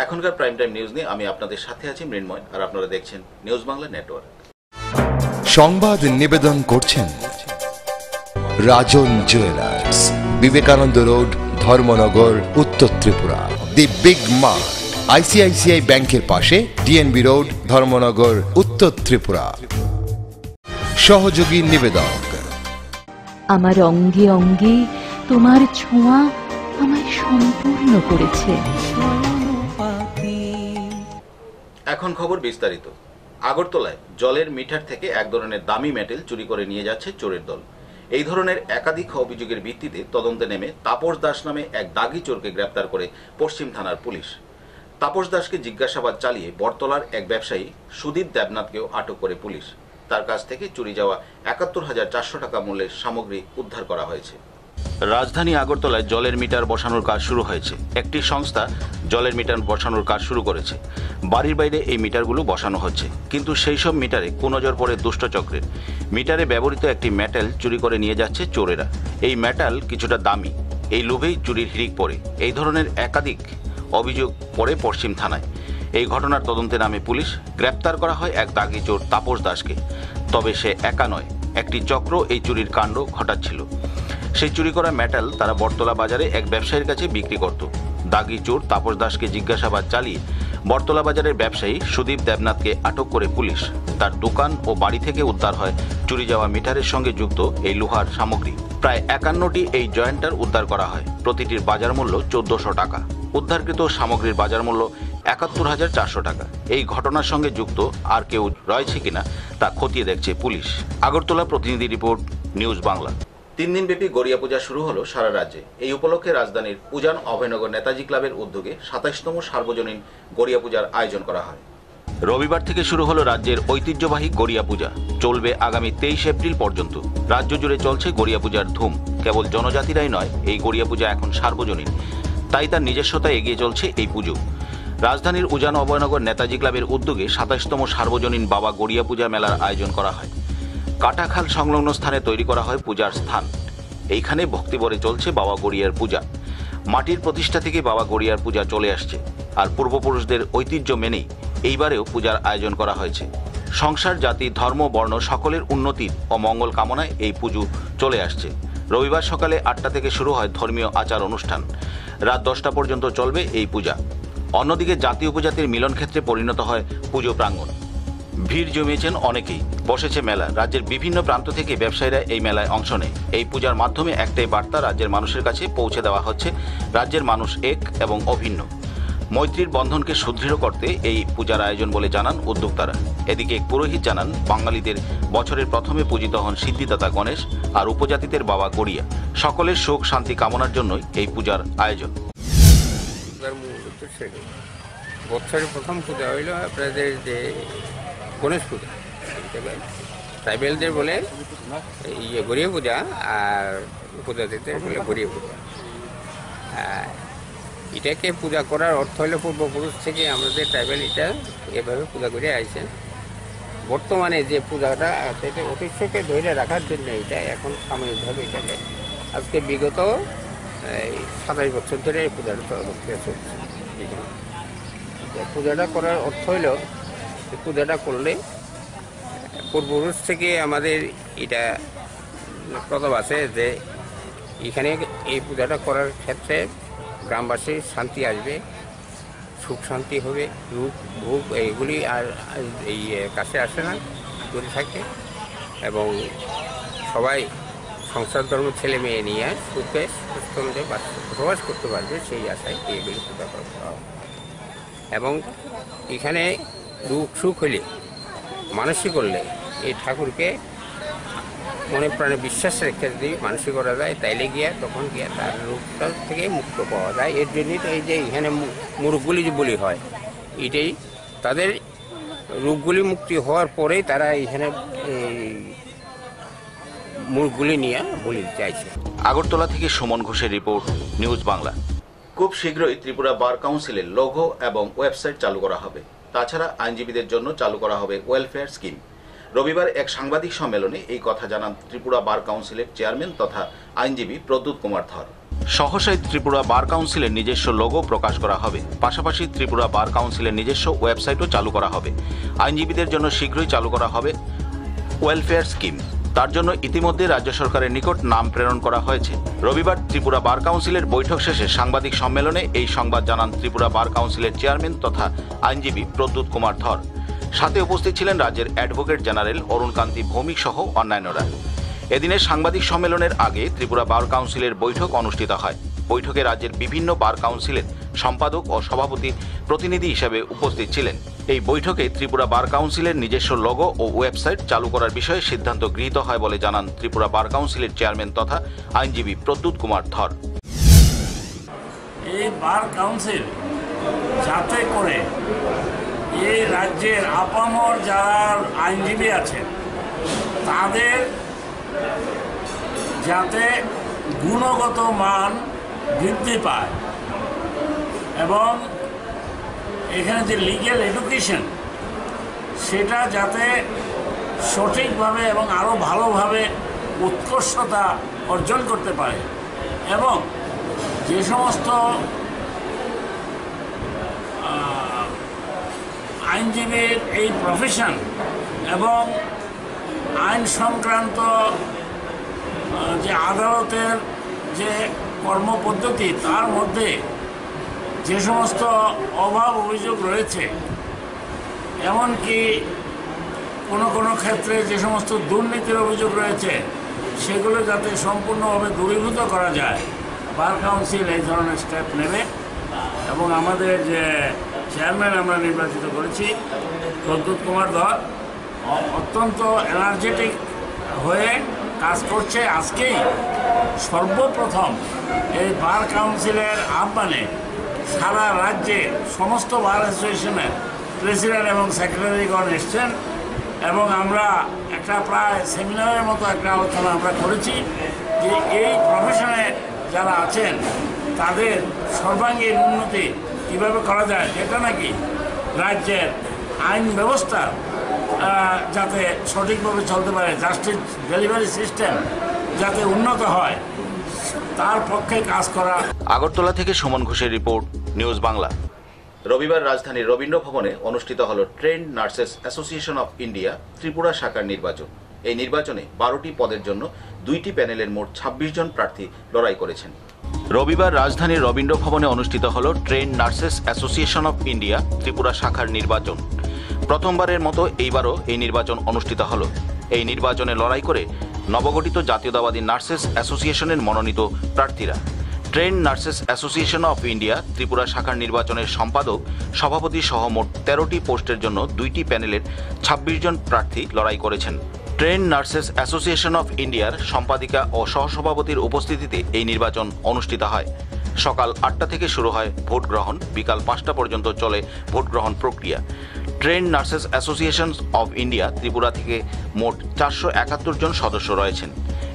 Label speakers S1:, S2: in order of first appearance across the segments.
S1: এখনকার prime time news নিয়ে আমি আপনাদের সাথে আছি মৃন্ময়, আর আপনারা দেখছেন নিউজ বাংলা নেটওয়ার্ক।
S2: সংবাদ নিবেদন করছেন রাজন জুয়েলার্স, বিবেকানন্দ রোড, ধর্মনগর, উত্তর Tripura. The big mart, ICICI ব্যাংকের পাশে, ডিএনবি রোড, ধর্মনগর, উত্তর ত্রিপুরা। সহযোগী নিবেদক।
S3: আমার অঙ্গে অঙ্গে তোমার ছোঁয়া আমায় সম্পূর্ণ করেছে।
S1: এখন খবর বিস্তারিত। আগরতলায় জলের মিটার থেকে এক ধরনের দামি মেটেল চুরি করে নিয়ে যাচ্ছে চোরের দল। এই ধরনের একাধিক অভিযোগের ভিত্তিতে তদন্তে নেমে তাপস দাস নামে এক দাগি চোরকে গ্রেপ্তার করে পশ্চিম থানার পুলিশ। তাপস দাসকে জিজ্ঞাসাবাদ চালিয়ে বটতলার এক ব্যবসায়ী সুদীপ দেবনাথকেও আটক করে পুলিশ। তার কাছ থেকে চুরি যাওয়া ৭১,৪০০ টাকা মূল্যের সামগ্রী উদ্ধার করা হয়েছে। রাজধানী আগরতলায় জলের মিটার বসানোর কাজ শুরু হয়েছে। একটি সংস্থা জলের মিটার বসানোর কাজ শুরু করেছে। বাড়ির বাইরে এই মিটারগুলো বসানো হচ্ছে, কিন্তু সেই সব মিটারে কুনজর পড়ে দুষ্টচক্রের। মিটারে ব্যবহৃত একটি মেটাল চুরি করে নিয়ে যাচ্ছে চোরেরা। এই মেটাল কিছুটা দামি, এই লোভেই চুরির হিড়িক পড়ে। এই ধরনের একাধিক অভিযোগ পড়ে পশ্চিম থানায়। এই ঘটনার তদন্তে নামে পুলিশ। গ্রেপ্তার করা হয় এক দাগি চোর তাপস দাসকে। তবে সে একা নয়, একটি চক্র এই চুরির কাণ্ড ঘটাচ্ছিল। সেই চুরি করা মেটাল তারা বটতলা বাজারে এক ব্যবসায়ীর কাছে বিক্রি করত। দাগি চোর তাপস দাসকে জিজ্ঞাসাবাদ চালিয়ে বটতলা বাজারের ব্যবসায়ী সুদীপ দেবনাথকে আটক করে পুলিশ। তার দোকান ও বাড়ি থেকে উদ্ধার হয় চুরি যাওয়া মিটারের সঙ্গে যুক্ত এই লোহার সামগ্রী। প্রায় ৫১টি এই জয়েন্টার উদ্ধার করা হয়। প্রতিটির বাজার মূল্য ১৪০০ টাকা। উদ্ধারকৃত সামগ্রীর বাজার মূল্য ৭১,৪০০ টাকা। এই ঘটনার সঙ্গে যুক্ত আর কেউ রয়েছে কিনা তা খতিয়ে দেখছে পুলিশ। আগরতলা প্রতিনিধি রিপোর্ট, নিউজ বাংলা। ৩ দিনব্যাপী গড়িয়া পূজা শুরু হলো সারা রাজ্যে। এই উপলক্ষে রাজধানীর উজান অভয়নগর নেতাজি ক্লাবের উদ্যোগে ২৭তম সার্বজনীন গড়িয়া পূজার আয়োজন করা হয়। রবিবার থেকে শুরু হলো রাজ্যের ঐতিহ্যবাহী গড়িয়া পূজা। চলবে আগামী ২৩ এপ্রিল পর্যন্ত। রাজ্য জুড়ে চলছে গড়িয়া পূজার ধুম। কেবল জনজাতিরাই নয়, এই গড়িয়া পূজা এখন সার্বজনীন, তাই তার নিজস্বতায় এগিয়ে চলছে এই পুজো। রাজধানীর উজান অভয়নগর নেতাজি ক্লাবের উদ্যোগে ২৭তম সার্বজনীন বাবা গড়িয়া পূজা মেলার আয়োজন করা হয়। কাটাখাল সংলগ্ন স্থানে তৈরি করা হয় পূজার স্থান। এইখানে ভক্তিভরে চলছে বাবা গড়িয়ার পূজা। মাটির প্রতিষ্ঠা থেকে বাবা গড়িয়ার পূজা চলে আসছে, আর পূর্বপুরুষদের ঐতিহ্য মেনেই এইবারেও পূজার আয়োজন করা হয়েছে। সংসার, জাতি, ধর্ম, বর্ণ সকলের উন্নতির ও মঙ্গল কামনায় এই পুজো চলে আসছে। রবিবার সকালে ৮টা থেকে শুরু হয় ধর্মীয় আচার অনুষ্ঠান। রাত ১০টা পর্যন্ত চলবে এই পূজা। অন্যদিকে জাতি উপজাতির মিলন ক্ষেত্রে পরিণত হয় পুজো প্রাঙ্গণ। ভিড় জমিয়েছেন অনেকেই। বসেছে মেলা। রাজ্যের বিভিন্ন প্রান্ত থেকে ব্যবসায়ীরা এই মেলায় অংশ নেয়। এই পূজার মাধ্যমে একটাই বার্তা রাজ্যের মানুষের কাছে পৌঁছে দেওয়া হচ্ছে, রাজ্যের মানুষ এক এবং অভিন্ন। মৈত্রীর বন্ধনকে সুদৃঢ় করতে এই পূজার আয়োজন বলে জানান উদ্যোক্তারা। এদিকে এক পুরোহিত জানান, বাঙালিদের বছরের প্রথমে পূজিত হন সিদ্ধিদাতা গণেশ, আর উপজাতিদের বাবা গড়িয়া। সকলের সুখ শান্তি কামনার জন্যই এই পূজার আয়োজন।
S4: বছরের প্রথম পূজা হইল আপনাদের যে গণেশ পূজা, ট্রাইবেলদের বলে গড়িয়া পূজা, আর উপজাতিদের বলে গড়িয়া পূজা। এটাকে পূজা করার অর্থ হইল পূর্বপুরুষ থেকে আমাদের ট্রাইবেল এটা এভাবে পূজা করে আইছে। বর্তমানে যে পূজাটা আছে এটা ঐতিহ্যকে ধরে রাখার জন্য এটা এখন সাময়িকভাবে এটাকে আজকে বিগত ২৭ বছর ধরে এই পূজাটা চলছে। পূজাটা করার অর্থ হইল পূজাটা করলে পূর্বপুরুষ থেকে আমাদের এটা প্রভাব আছে যে এখানে এই পূজাটা করার ক্ষেত্রে গ্রামবাসীর শান্তি আসবে, সুখ শান্তি হবে, রূপ ভোগ এইগুলি আর এই কাছে আসে না, দূরে থাকে, এবং সবাই সংসার ধর্ম ছেলে মেয়ে নিয়ে সুখে সুস্থভাবে বসবাস করতে পারবে, সেই আশায় এইগুলি পূজা করা হয়। এবং এখানে দুঃখ সুখ হলে মানসিক করলে এই ঠাকুরকে মনে প্রাণে বিশ্বাস রেখে যদি মানসিক করা যায়, তাইলে গিয়া তখন গিয়া তার রূপটা থেকে মুক্ত পাওয়া যায়। এর জন্যই তো এই যে এখানে মুরগগুলি যে বলি হয়, এটাই তাদের রূপগুলি মুক্তি হওয়ার পরেই তারা এখানে মুরগগুলি নিয়ে বলি চাইছে।
S1: আগরতলা থেকে সুমন ঘোষের রিপোর্ট, নিউজ বাংলা। খুব শীঘ্রই ত্রিপুরা বার কাউন্সিলের লোগো এবং ওয়েবসাইট চালু করা হবে। তাছাড়া আইনজীবীদের জন্য চালু করা হবে ওয়েলফেয়ার স্কিম। রবিবার এক সাংবাদিক সম্মেলনে এই কথা জানান ত্রিপুরা বার কাউন্সিলের চেয়ারম্যান তথা আইনজীবী প্রদ্যুৎ কুমার ধর। সহসাই ত্রিপুরা বার কাউন্সিলের নিজস্ব লোগো প্রকাশ করা হবে। পাশাপাশি ত্রিপুরা বার কাউন্সিলের নিজস্ব ওয়েবসাইটও চালু করা হবে। আইনজীবীদের জন্য শীঘ্রই চালু করা হবে ওয়েলফেয়ার স্কিম। তার জন্য ইতিমধ্যে রাজ্য সরকারের নিকট নাম প্রেরণ করা হয়েছে। রবিবার ত্রিপুরা বার কাউন্সিলের বৈঠক শেষে সাংবাদিক সম্মেলনে এই সংবাদ জানান ত্রিপুরা বার কাউন্সিলের চেয়ারম্যান তথা আইনজীবী প্রদ্যুৎ কুমার ধর। সাথে উপস্থিত ছিলেন রাজ্যের অ্যাডভোকেট জেনারেল অরুণ কান্তি ভৌমিক সহ অন্যান্যরা। এদিনের সাংবাদিক সম্মেলনের আগে ত্রিপুরা বার কাউন্সিলের বৈঠক অনুষ্ঠিত হয়। বৈঠকে রাজ্যের বিভিন্ন বার কাউন্সিলের সম্পাদক ও সভাপতি প্রতিনিধি হিসেবে উপস্থিত ছিলেন। এই বৈঠকে ত্রিপুরা বার কাউন্সিলের নিজস্ব লোগো ও ওয়েবসাইট চালু করার বিষয়ে সিদ্ধান্ত গৃহীত হয় বলে জানান ত্রিপুরা বার কাউন্সিলের চেয়ারম্যান তথা আইনজীবী প্রদ্যুৎ কুমার ধর।
S5: এই বার কাউন্সিল যাতে করে এই রাজ্যের আপামর যারা আইনজীবী আছেন তাদের যাতে গুণগত মান বৃদ্ধি পায় এবং এখানে যে লিগ্যাল এডুকেশন সেটা যাতে সঠিকভাবে এবং আরও ভালোভাবে উৎকর্ষতা অর্জন করতে পারে এবং যে সমস্ত আইনজীবীর এই প্রফেশন এবং আইন সংক্রান্ত যে আদালতের যে কর্মপদ্ধতি তার মধ্যে যে সমস্ত অভাব অভিযোগ রয়েছে, এমনকি কোনো ক্ষেত্রে যে সমস্ত দুর্নীতির অভিযোগ রয়েছে সেগুলো যাতে সম্পূর্ণভাবে দূরীভূত করা যায়, বার কাউন্সিল এই ধরনের স্টেপ নেবে। এবং আমাদের যে চেয়ারম্যান আমরা নির্বাচিত করেছি প্রদ্যুৎ কুমার ধর অত্যন্ত এনার্জেটিক হয়ে কাজ করছে। আজকেই সর্বপ্রথম এই বার কাউন্সিলের আহ্বানে সারা রাজ্যে সমস্ত বার অ্যাসোসিয়েশনের প্রেসিডেন্ট এবং সেক্রেটারিগণ এসছেন এবং আমরা একটা প্রায় সেমিনারের মতো একটা আলোচনা আমরা করেছি যে এই প্রফেশনে যারা আছেন তাদের সর্বাঙ্গীন উন্নতি কীভাবে করা যায়, যেটা নাকি রাজ্যের আইন ব্যবস্থা যাতে সঠিকভাবে চলতে পারে, জাস্টিস ডেলিভারি সিস্টেম যাতে উন্নত হয় তার পক্ষে কাজ করা।
S1: আগরতলা থেকে সুমন ঘোষের রিপোর্ট, নিউজ বাংলা। রবিবার রাজধানীর রবীন্দ্র ভবনে অনুষ্ঠিত হল trend nurses association of India Tripura শাখার নির্বাচন। এই নির্বাচনে 12টি পদের জন্য 2টি প্যানেলের মোট 26 জন প্রার্থী লড়াই করেছেন। রবিবার রাজধানীর রবীন্দ্র ভবনে অনুষ্ঠিত হল trend nurses association of India Tripura শাখার নির্বাচন। প্রথমবারের মতো এইবারও এই নির্বাচন অনুষ্ঠিত হল। এই নির্বাচনে লড়াই করে নবগঠিত জাতীয়তাবাদী নার্সেস অ্যাসোসিয়েশনের মনোনীত প্রার্থীরা। Trend nurses association of India Tripura শাখার নির্বাচনের সম্পাদক সভাপতি সহ মোট 13টি পোস্টের জন্য 2টি প্যানেলের 26 জন প্রার্থী লড়াই করেছেন। ট্রেন্ড নার্সেস অ্যাসোসিয়েশন অফ ইন্ডিয়ার সম্পাদিকা ও সহসভাপতির উপস্থিতিতে এই নির্বাচন অনুষ্ঠিত হয়। সকাল 8টা থেকে শুরু হয় ভোট গ্রহণ, বিকাল 5টা পর্যন্ত চলে ভোট গ্রহণ প্রক্রিয়া। Trend nurses association of India Tripura থেকে মোট 471 জন সদস্য রয়েছেন।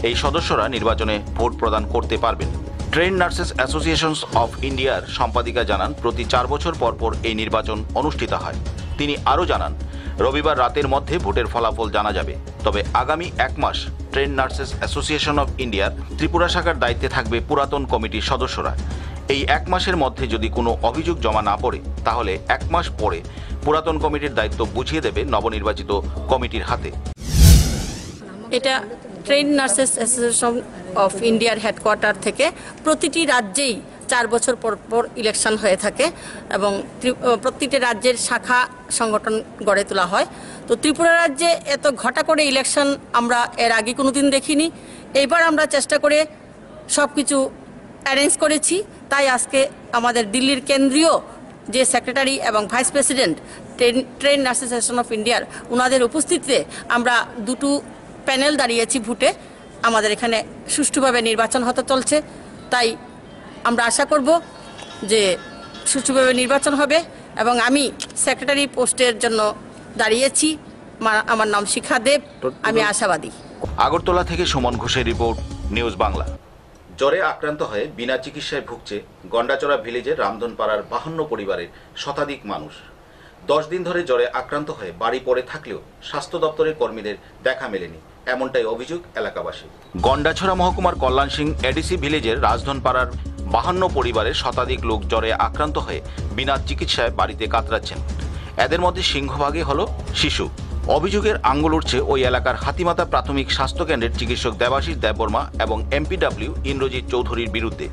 S1: এই সদস্যরা নির্বাচনে ভোট প্রদান করতে পারবেন। ট্রেন্ড নার্সেস অ্যাসোসিয়েশন অফ ইন্ডিয়ার সম্পাদিকা জানান, প্রতি 4 বছর পর এই নির্বাচন অনুষ্ঠিত হয়। তিনি আরও জানান, রবিবার রাতের মধ্যে ভোটের ফলাফল জানা যাবে। তবে আগামী 1 মাস ট্রেন্ড নার্সেস অ্যাসোসিয়েশন অফ ইন্ডিয়ার ত্রিপুরা শাখার দায়িত্বে থাকবে পুরাতন কমিটির সদস্যরা। এই 1 মাসের মধ্যে যদি কোনো অভিযোগ জমা না পড়ে তাহলে 1 মাস পরে পুরাতন কমিটির দায়িত্ব বুঝিয়ে দেবে নবনির্বাচিত কমিটির হাতে।
S6: এটা ট্রেন্ড নার্সেস অ্যাসোসিয়েশন অফ ইন্ডিয়ার হেডকোয়ার্টার থেকে প্রতিটি রাজ্যেই 4 বছর পর ইলেকশন হয়ে থাকে এবং প্রতিটি রাজ্যের শাখা সংগঠন গড়ে তোলা হয়। তো ত্রিপুরা রাজ্যে এত ঘটা করে ইলেকশন আমরা এর আগে কোনোদিন দেখিনি। এইবার আমরা চেষ্টা করে সব কিছু অ্যারেঞ্জ করেছি। তাই আজকে আমাদের দিল্লির কেন্দ্রীয় যে সেক্রেটারি এবং vice president trend nurses association of ইন্ডিয়ার ওনাদের উপস্থিতিতে আমরা 2টো প্যানেল দাঁড়িয়েছি ভোটে। আমাদের এখানে সুষ্ঠুভাবে নির্বাচন হতে চলছে, তাই আমরা আশা করব যে সুষ্ঠুভাবে নির্বাচন হবে এবং আমি সেক্রেটারি পোস্টের জন্য দাঁড়িয়েছি। আমার নাম শিখা দেব, আমি আশাবাদী।
S1: আগরতলা থেকে সুমন ঘোষের রিপোর্ট, নিউজ বাংলা। জ্বরে আক্রান্ত হয়ে বিনা চিকিৎসায় ভুগছে গন্ডাচড়া ভিলেজের রামধনপাড়ার 52 পরিবারের শতাধিক মানুষ। 10 দিন ধরে জ্বরে আক্রান্ত হয়ে বাড়ি পড়ে থাকলেও স্বাস্থ্য দপ্তরের কর্মীদের দেখা মেলেনি, এমনটাই অভিযোগ এলাকাবাসী। গন্ডাছড়া মহকুমার কল্যাণ সিং এডিসি ভিলেজের রাজধনপাড়ার 52 পরিবারের শতাধিক লোক জ্বরে আক্রান্ত হয়ে বিনা চিকিৎসায় বাড়িতে কাতরাচ্ছেন। এদের মধ্যে সিংহভাগই হল শিশু। অভিযোগের আঙুল উঠছে ওই এলাকার হাতিমাতা প্রাথমিক স্বাস্থ্যকেন্দ্রের চিকিৎসক দেবাশিস দেববর্মা এবং এমপিডব্লিউ ইন্দ্রজিৎ চৌধুরীর বিরুদ্ধে।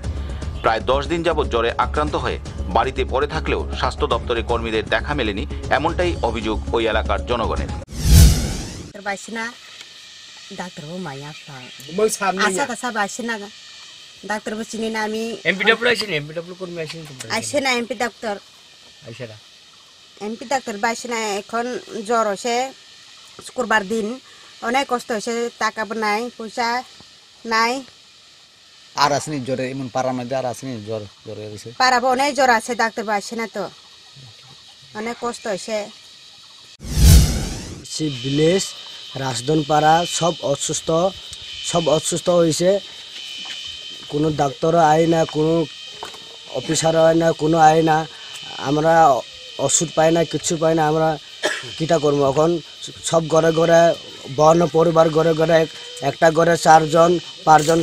S1: প্রায় 10 দিন যাবৎ জ্বরে আক্রান্ত হয়ে বাড়িতে পড়ে থাকলেও স্বাস্থ্য দপ্তরের কর্মীদের দেখা মেলেনি, এমনটাই অভিযোগ ওই এলাকার জনগণের।
S7: এমপি ডাক্তার বাইছে না, এখন জ্বর হয়েছে শুক্রবার দিন, অনেক কষ্ট হয়েছে, টাকা নাই, পয়সা নাই।
S8: আর আসেনি জ্বরে, এমন পাড়ার মধ্যে আর আসেনি জ্বর? জ্বর হয়েছে
S7: পাড়াবো, অনেক জ্বর আছে, ডাক্তার বাইছে না, তো অনেক কষ্ট হয়েছে।
S9: ভিলেজ রাজধনপাড়া সব অসুস্থ হয়েছে। কোনো ডাক্তারও আয় না, কোনো অফিসারও আয় না, কোনো আয় না। আমরা ওষুধ পাই না, কিছু পাই না। আমরা কীটা করবো এখন? সব ঘরে ঘরে 52 পরিবার, ঘরে ঘরে একটা ঘরে 4জন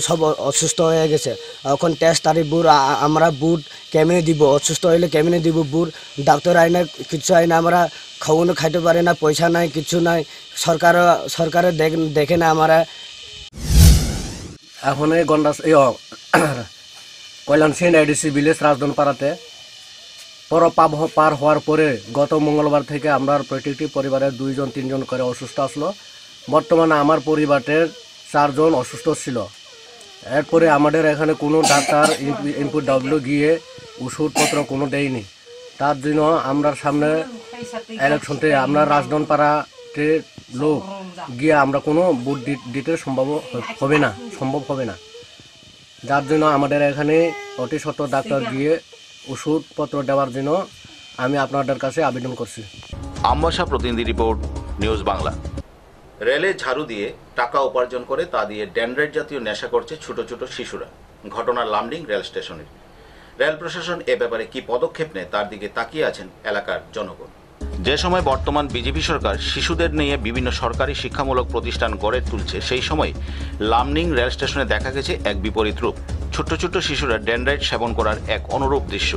S9: সব অসুস্থ হয়ে গেছে। এখন টেস্ট আর বুট আমরা বুট কেমনে দিব? অসুস্থ হইলে কেমনে দিব বুট? ডাক্তার আয় না, কিছু আয় না। আমরা খাওয়ানো খাইতে পারি না, পয়সা নাই, কিছু নাই। সরকারে দেখে না আমরা। এখন এই কল্যাণ সিং এডিসি ভিলেজ রাজধনপাড়াতে পার হওয়ার পরে গত মঙ্গলবার থেকে আমরা প্রত্যেকটি পরিবারের 2-3জন করে অসুস্থ আসলো। বর্তমানে আমার পরিবারের 4জন অসুস্থ ছিল। এরপরে আমাদের এখানে কোনো ডাক্তার এমপিডব্লিউ গিয়ে ওষুধপত্র কোনো দেয়নি। তার জন্য আমরা সামনে ইলেকশনতে আমরা রাজধনপাড়াতে লোক গিয়ে আমরা কোনো ভোট দিতে সম্ভব হবে না। যার জন্য আমাদের এখানে অতি সত্ত্বর ডাক্তার গিয়ে ওষুধপত্র দেওয়ার জন্য আমি আপনাদের কাছে আবেদন করছি।
S1: আমবাসা প্রতিনিধি রিপোর্ট, নিউজ বাংলা। রেলে ঝাড়ু দিয়ে টাকা উপার্জন করে তা দিয়ে ড্যান্ড্রাইট জাতীয় নেশা করছে ছোট ছোট শিশুরা। ঘটনা লামডিং রেল স্টেশনের। রেল প্রশাসন এ ব্যাপারে কি পদক্ষেপ নেয় তার দিকে তাকিয়ে আছেন এলাকার জনগণ। যে সময় বর্তমান বিজেপি সরকার শিশুদের নিয়ে বিভিন্ন সরকারি শিক্ষামূলক প্রতিষ্ঠান গড়ে তুলছে, সেই সময় লামডিং রেল স্টেশনে দেখা গেছে এক বিপরীত রূপ। ছোট্ট ছোট্ট শিশুরা ড্যান্ড্রাইট সেবন করার এক অনুরূপ দৃশ্য।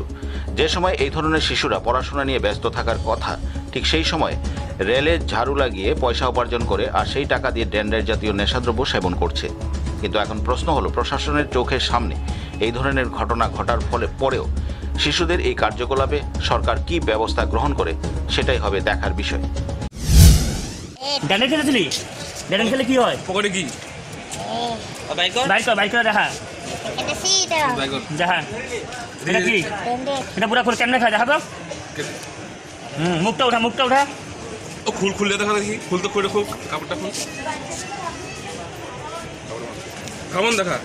S1: যে সময় এই ধরনের শিশুরা পড়াশোনা নিয়ে ব্যস্ত থাকার কথা, ঠিক সেই সময় রেলে ঝাড়ু লাগিয়ে পয়সা উপার্জন করে আর সেই টাকা দিয়ে ড্যান্ড্রাইট জাতীয় নেশাদ্রব্য সেবন করছে। কিন্তু এখন প্রশ্ন হলো, প্রশাসনের চোখের সামনে এই ধরনের ঘটনা ঘটার পরেও শিশুদের এই কার্যকলাপে সরকার কি ব্যবস্থা গ্রহণ করে, সেটাই হবে দেখার বিষয়।
S10: ড্যান্ড্রাইট খেলেছিলি? ড্যান্ড্রাইট খেলে কি হয়? পকেটে কি বাইক করে দেখা দেখা এটা কি? এটা পুরা খুলে কেমনে খায় দেখা তো? মুখটা ওঠা
S11: ও খুললে দেখা দেখি। খুলতে খুলে খুব কাপড়টা খুল, কেমন দেখা?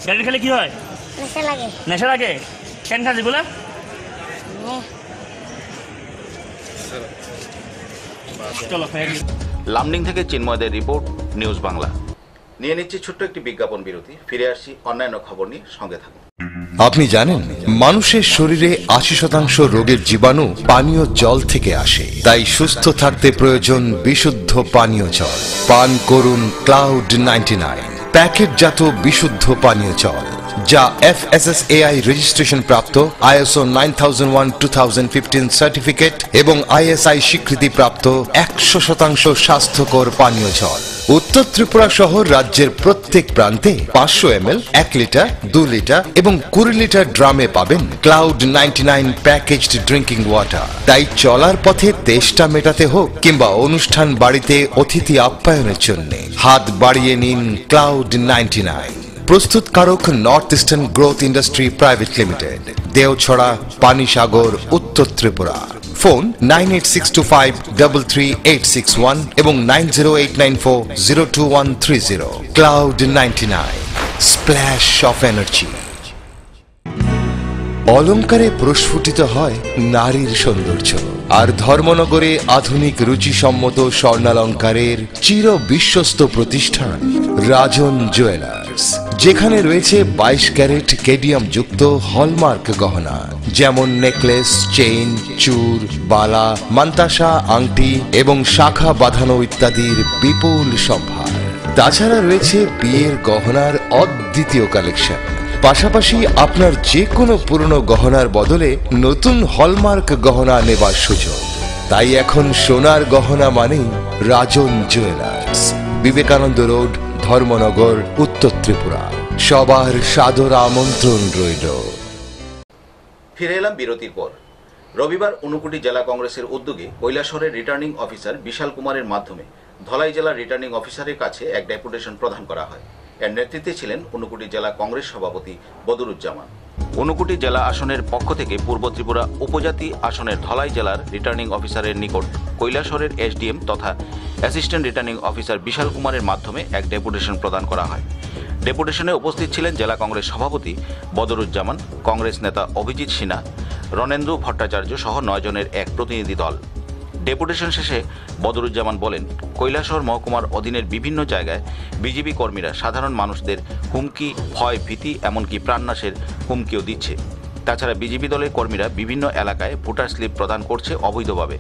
S10: ড্যান্ড্রাইট খেলে কি হয়? নেশা লাগে। কেন খাচ্ছি বলে? চলো।
S1: লামডিং থেকে চিন্ময়দের রিপোর্ট, নিউজ বাংলা। নিয়ে নিচ্ছি ছোট্ট একটি বিজ্ঞাপন বিরতি, ফিরে আসছি অন্যান্য খবর নিয়ে, সঙ্গে থাকুন।
S2: আপনি জানেন মানুষের শরীরে 80% রোগের জীবাণু পানীয় জল থেকে আসে। তাই সুস্থ থাকতে প্রয়োজন বিশুদ্ধ পানীয় জল। পান করুন ক্লাউড 99 প্যাকেটজাত বিশুদ্ধ পানীয় জল, যা FSSAI রেজিস্ট্রেশন প্রাপ্ত, ISO 9001:2015 সার্টিফিকেট এবং ISI স্বীকৃতি প্রাপ্ত 100% স্বাস্থ্যকর পানীয় জল। উত্তর ত্রিপুরা শহর রাজ্যের প্রত্যেক প্রান্তে 500 ml, 1 লিটার, 2 লিটার এবং 20 লিটার ড্রামে পাবেন ক্লাউড 99 প্যাকেজড ড্রিঙ্কিং ওয়াটার। তাই চলার পথে তেষ্টা মেটাতে হোক কিংবা অনুষ্ঠান বাড়িতে অতিথি আপ্যায়নের জন্য হাত বাড়িয়ে নিন ক্লাউড 99। প্রস্তুতকারক North Eastern growth industry private limited, Deochhara, Panisagar, Uttar Tripura. Phone 9862533861 এবং 9089402130। Cloud 99, splash of energy. অলংকারে প্রস্ফুটিত হয় নারীর সৌন্দর্য। আর ধর্মনগরে আধুনিক রুচিসম্মত স্বর্ণালঙ্কারের চির বিশ্বস্ত প্রতিষ্ঠান রাজন জুয়েলার্স, যেখানে রয়েছে 22 ক্যারেট কেডিয়াম যুক্ত হলমার্ক গহনা, যেমন নেকলেস, চেইন, চূড়, বালা, মান্তাসা, আংটি এবং শাখা বাঁধানো ইত্যাদির বিপুল সম্ভার। তাছাড়া রয়েছে বিয়ের গহনার অদ্বিতীয় কালেকশন। পাশাপাশি আপনার যে কোনো পুরনো গহনার বদলে নতুন হলমার্ক গহনা নেবার সুযোগ। তাই এখন সোনার গহনা মানেই রাজন জুয়েলার্স, বিবেকানন্দ রোড, ধর্মনগর, উত্তর ত্রিপুরা। সবার সাদর আমন্ত্রণ রইল।
S1: ফিরে এলাম বিরতির পর। রবিবার ঊনকোটি জেলা কংগ্রেসের উদ্যোগে কৈলাসহরের রিটার্নিং অফিসার বিশাল কুমারের মাধ্যমে ধলাই জেলার রিটার্নিং অফিসারের কাছে এক ডেপুটেশন প্রদান করা হয়। এর নেতৃত্বে ছিলেন ঊনকোটি জেলা কংগ্রেস সভাপতি বদরুজ্জামান। ঊনকোটি জেলা আসনের পক্ষ থেকে পূর্ব ত্রিপুরা উপজাতি আসনের ধলাই জেলার রিটার্নিং অফিসারের নিকট কৈলাসহরের এসডিএম তথা অ্যাসিস্ট্যান্ট রিটার্নিং অফিসার বিশাল কুমারের মাধ্যমে এক ডেপুটেশন প্রদান করা হয়। ডেপুটেশনে উপস্থিত ছিলেন জেলা কংগ্রেস সভাপতি বদরুজ্জামান, কংগ্রেস নেতা অভিজিৎ সিনহা, রণেন্দ্র ভট্টাচার্য সহ 9 জনের এক প্রতিনিধি দল। ডেপুটেশন শেষে বদরুজ্জামান বলেন, কৈলাসহর মহকুমার অধীনের বিভিন্ন জায়গায় বিজেপি কর্মীরা সাধারণ মানুষদের হুমকি, ভয়, ভীতি এমনকি প্রাণনাশের হুমকিও দিচ্ছে। তাছাড়া বিজেপি দলের কর্মীরা বিভিন্ন এলাকায় ভোটার স্লিপ প্রদান করছে অবৈধভাবে।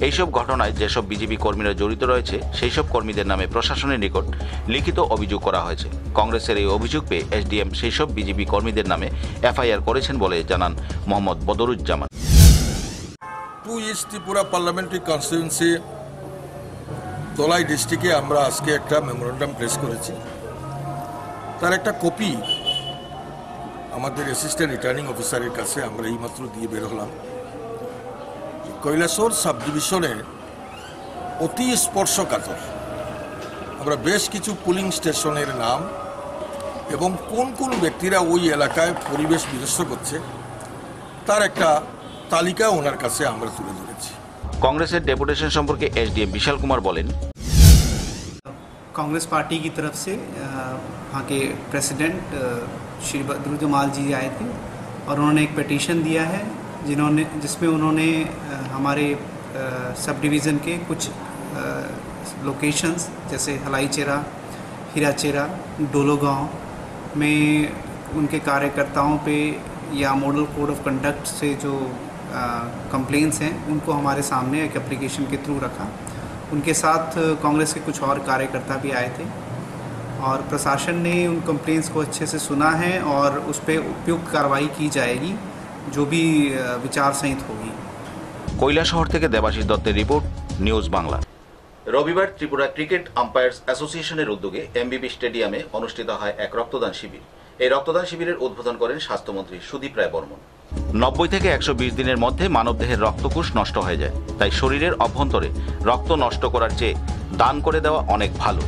S1: এইসব ঘটনায় যেসব বিজেপি কর্মীরা জড়িত রয়েছে সেই সব কর্মীদের নামে প্রশাসনের নিকট লিখিত অভিযোগ করা হয়েছে। কংগ্রেসের এই অভিযোগ পেয়ে এসডিএম সেই সব বিজেপি কর্মীদের নামে এফআইআর করেছেন বলে জানান Mohammad Badruzzaman.
S12: 2 East Tripura parliamentary constituency Dhalai ডিস্ট্রিক্টে আমরা আজকে একটা মেমোরেন্ডাম প্রেস করেছি। তার একটা কপি আমাদের অ্যাসিস্ট্যান্ট রিটার্নিং অফিসারের কাছে আমরা এইমাত্র দিয়ে বের হলাম। কৈলাসহর সাব ডিভিশনে অতি স্পর্শকাতর আমরা বেশ কিছু পুলিং স্টেশনের নাম এবং কোন কোন ব্যক্তিরা ওই এলাকায় পরিবেশ বিনষ্ট করছে তার একটা তালিকা ওনার কাছে আমরা তুলে ধরেছি।
S1: কংগ্রেসের ডেপুটেশন সম্পর্কে এসডিএম বিশাল কুমার বলেন,
S13: कांग्रेस पार्टी की तरफ से वहाँ के प्रेसिडेंट श्री बदरुज्जमान जी आए थे और उन्होंने एक पिटीशन दिया है जिसमें उन्होंने हमारे सब डिवीज़न के कुछ लोकेशंस जैसे हलाईचेरा, हीराचेरा, डोलो गांव में उनके कार्यकर्ताओं पे या मॉडल कोड ऑफ कंडक्ट से जो कंप्लेंट्स हैं उनको हमारे सामने एक एप्लीकेशन के थ्रू रखा। उनके साथ कांग्रेस के कुछ और कार्यकर्ता भी आए थे और प्रशासन ने उन कंप्लेंट्स को अच्छे से सुना है और उस पर उपयुक्त कार्रवाई की जाएगी जो भी विचार सहित होगी।
S1: কৈলাসহর থেকে দেবাশিস দত্তের রিপোর্ট, নিউজ বাংলা। রবিবার ত্রিপুরা ক্রিকেট আম্পায়ার্স অ্যাসোসিয়েশনের উদ্যোগে এমবিবি স্টেডিয়ামে অনুষ্ঠিত হয় এক রক্তদান শিবির। এই রক্তদান শিবিরের উদ্বোধন করেন স্বাস্থ্যমন্ত্রী সুদীপ রায় বর্মন। 90 থেকে 120 দিনের মধ্যে মানবদেহের রক্তকোষ নষ্ট হয়ে যায়, তাই শরীরের অভ্যন্তরে রক্ত নষ্ট করার চেয়ে দান করে দেওয়া অনেক ভালো।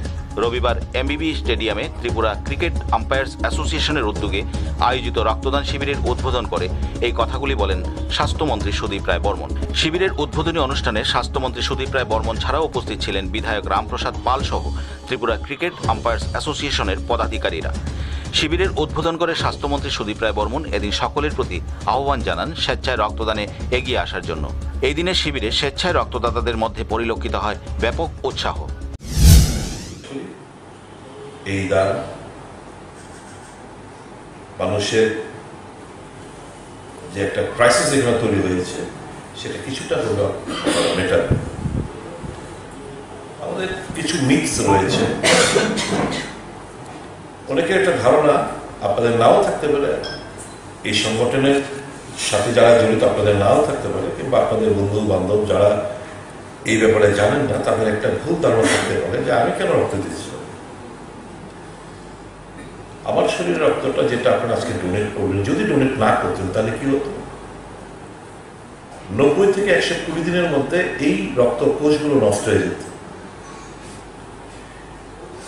S1: রবিবার এমবিবি স্টেডিয়ামে ত্রিপুরা ক্রিকেট আম্পায়ার্স অ্যাসোসিয়েশনের উদ্যোগে আয়োজিত রক্তদান শিবিরের উদ্বোধন করে এই কথাগুলি বলেন স্বাস্থ্যমন্ত্রী সুদীপ রায় বর্মন। শিবিরের উদ্বোধনী অনুষ্ঠানে স্বাস্থ্যমন্ত্রী সুদীপ রায় বর্মন ছাড়াও উপস্থিত ছিলেন বিধায়ক রামপ্রসাদ পাল সহ ত্রিপুরা ক্রিকেট আম্পায়ার্স অ্যাসোসিয়েশনের পদাধিকারীরা। শিবিরের উদ্বোধন করে স্বাস্থ্যমন্ত্রী সুদীপ রায় বর্মন এদিন সকলের প্রতি আহ্বান জানান স্বেচ্ছায় রক্তদানে এগিয়ে আসার জন্য। এই দিনের শিবিরে স্বেচ্ছায় রক্তদাতাদের মধ্যে পরিলক্ষিত হয় ব্যাপক উৎসাহ।
S14: এই দান মানুষের যে একটা ক্রাইসিস এখানে তৈরি হয়েছে সেটা কিছুটা হলেও মেটাবে। আমাদের কিছু মিথস রয়েছে, অনেকের একটা ধারণা আপনাদের নাও থাকতে পারে, এই সংগঠনের সাথে যারা জড়িত আপনাদের নাও থাকতে পারে, কিংবা আপনাদের বন্ধু বান্ধব যারা এই ব্যাপারে জানেন না তাদের একটা ভুল ধারণা থাকতে পারে যে আমি কেন রক্ত দিচ্ছি। আমার শরীরের রক্তটা যেটা আপনারা আজকে ডোনেট করবেন, যদি ডোনেট না করতেন তাহলে কি হতো? 90 থেকে 120 দিনের মধ্যে এই রক্ত কোষগুলো নষ্ট হয়ে যেত।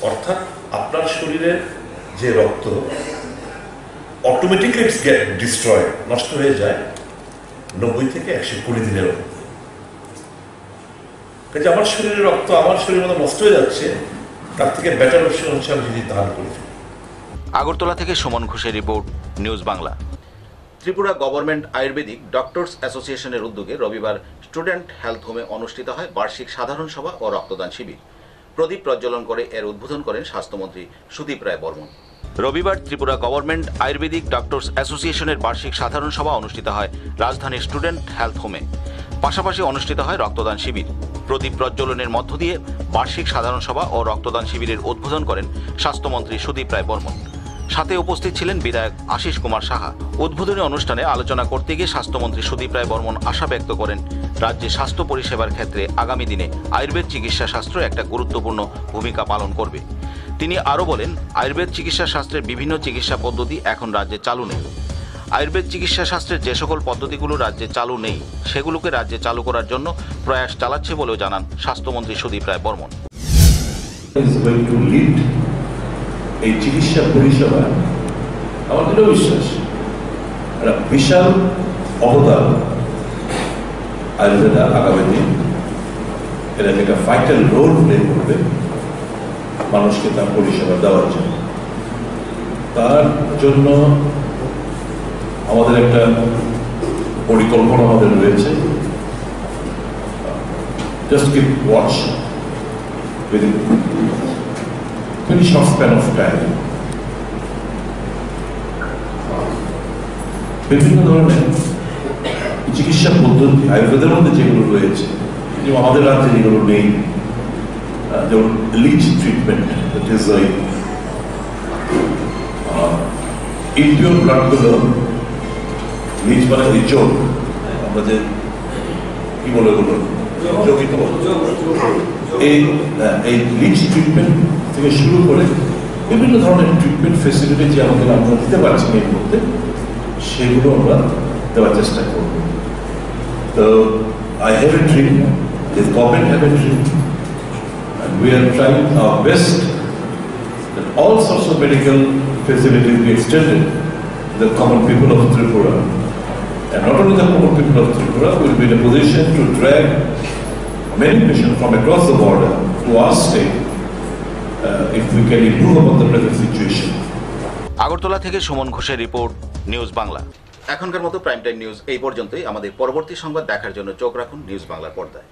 S14: অর্থাৎ আপনার শরীরের যে রক্ত অটোমেটিকলি ইটস গেট ডিস্ট্রয়, নষ্ট হয়ে যায় 90 থেকে 120 দিনের মধ্যে। কাজে আমার শরীরের রক্ত আমার শরীরের মধ্যে নষ্ট হয়ে যাচ্ছে, তার থেকে বেটার অপশন হচ্ছে আমি যদি দান করি।
S1: আগরতলা থেকে সুমন ঘোষের report, news Bangla. Tripura government Ayurvedic doctors অ্যাসোসিয়েশনের উদ্যোগে রবিবার স্টুডেন্ট হেলথ হোমে অনুষ্ঠিত হয় বার্ষিক সাধারণ সভা ও রক্তদান শিবির। প্রদীপ প্রজ্বলন করে এর উদ্বোধন করেন স্বাস্থ্যমন্ত্রী সুদীপ রায় বর্মন। রবিবার ত্রিপুরা গভর্নমেন্ট আয়ুর্বেদিক ডক্টরস অ্যাসোসিয়েশনের বার্ষিক সাধারণ সভা অনুষ্ঠিত হয় রাজধানীর স্টুডেন্ট হেলথ হোমে। পাশাপাশি অনুষ্ঠিত হয় রক্তদান শিবির। প্রদীপ প্রজ্বলনের মধ্য দিয়ে বার্ষিক সাধারণ সভা ও রক্তদান শিবিরের উদ্বোধন করেন স্বাস্থ্যমন্ত্রী সুদীপ রায় বর্মন। সাথে উপস্থিত ছিলেন বিধায়ক আশিস কুমার সাহা। উদ্বোধনী অনুষ্ঠানে আলোচনা করতে গিয়ে স্বাস্থ্যমন্ত্রী সুদীপ রায় বর্মন আশা ব্যক্ত করেন রাজ্যে স্বাস্থ্য পরিষেবার ক্ষেত্রে আগামী দিনে আয়ুর্বেদ চিকিৎসা শাস্ত্র একটা গুরুত্বপূর্ণ ভূমিকা পালন করবে। তিনি আরও বলেন, আয়ুর্বেদ চিকিৎসা শাস্ত্রের বিভিন্ন চিকিৎসা পদ্ধতি এখন রাজ্যে চালু নেই। আয়ুর্বেদ চিকিৎসা শাস্ত্রের যে সকল পদ্ধতিগুলো রাজ্যে চালু নেই সেগুলোকে রাজ্যে চালু করার জন্য প্রয়াস চালাচ্ছে বলেও জানান স্বাস্থ্যমন্ত্রী সুদীপ রায় বর্মন।
S14: এই চিকিৎসা পরিষেবা আমার দৃঢ় বিশ্বাস একটা বিশাল অবদান আয়ুর্বেদা আগামী দিন এটা একটা ভাইটাল রোল প্লে করবে মানুষকে তার পরিষেবা দেওয়ার জন্য। তার জন্য আমাদের একটা পরিকল্পনা আমাদের রয়েছে। Just keep watch within very short span of time বিভিন্ন ধরনের চিকিৎসা পদ্ধতি আয়ুর্বেদের মধ্যে যেগুলো রয়েছে যেমন আমাদের রাজ্যে যেগুলো নেই, যেমন লিচ ট্রিটমেন্ট, ইম্পিওর ব্লাডগুলো লিচ মানে ওই যোগ, আমরা যে কি বলে ওগুলো যোগিত, এই লিচ ট্রিটমেন্ট থেকে শুরু করে বিভিন্ন ধরনের ট্রিটমেন্ট ফেসিলিটি যে আমাদের আমরা দিতে পারছি এর মধ্যে, সেগুলো আমরা দেওয়ার চেষ্টা করব। তো I have a dream, the government have a dream, and we are trying our best that all sorts of medical facilities be extended to the common people of Tripura. And not only the common people of Tripura will be in a position to drag many patients from across the border to our state if we can improve upon the present situation.
S1: Agartala থেকে সুমন ঘোষের report, news Bangla. এখনকার মতো prime time news এই পর্যন্তই। আমাদের পরবর্তী সংবাদ দেখার জন্য চোখ রাখুন নিউজ বাংলার পর্দায়।